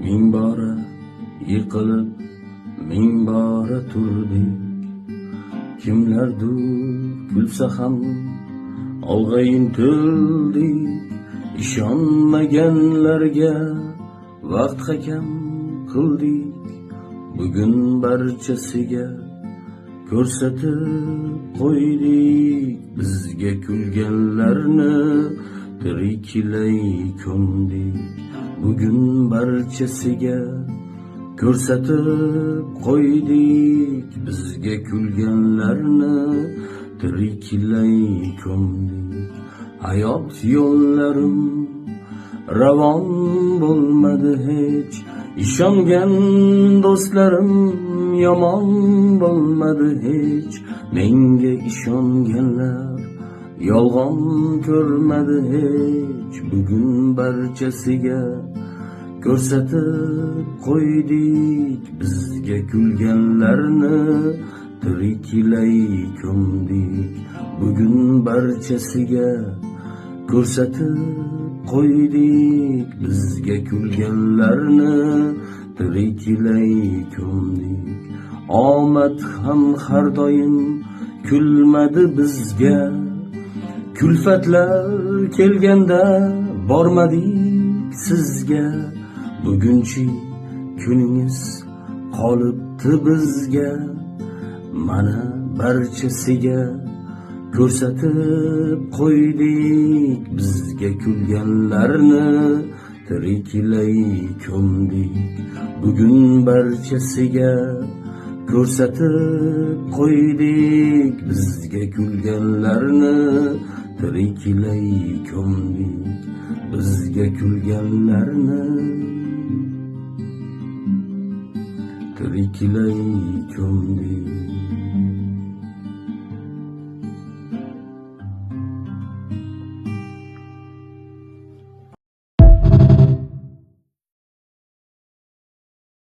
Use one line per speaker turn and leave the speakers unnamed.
Ming bora yiqilib, ming bora turdik. Kimlardir kulsa ham olg'a intildik. Ishonmaganlarga vaqt hakam qildik. Bugun barchasiga ko'rsatib qo'ydik. Bizga kulganlarni tiriklay ko'mdik. Bugun barchasiga ko'rsatib qo'ydik. Bizga kulganlarni tiriklay ko'mdik. Hayot yo'llarim ravon bo'lmadi hech. Ishongan do'stlarim yomon bo'lmadi hech. Menga ishonganlar yolg'on ko'rmadi hech. Bugun barchasiga ko'rsatib qo'ydik. Bizga kulganlarni tiriklay ko'mdik. Bugun barchasiga ko'rsatib qo'ydik. Bizga kulganlarni tiriklay ko'mdik. Omad ham har doim kulmadi bizga. Kulfatlar kelganda bormadik sizga. Bugunchi kuningiz qolibdi bizga. Mana barchasiga ko'rsatib qo'ydik. Bizga kulganlarni tiriklay ko'mdik. Bugun barchasiga ko'rsatib qo'ydik. Bizga kulganlarni tiriklay ko'mdik. Bizga kulganlarni tiriklay ko'mdik.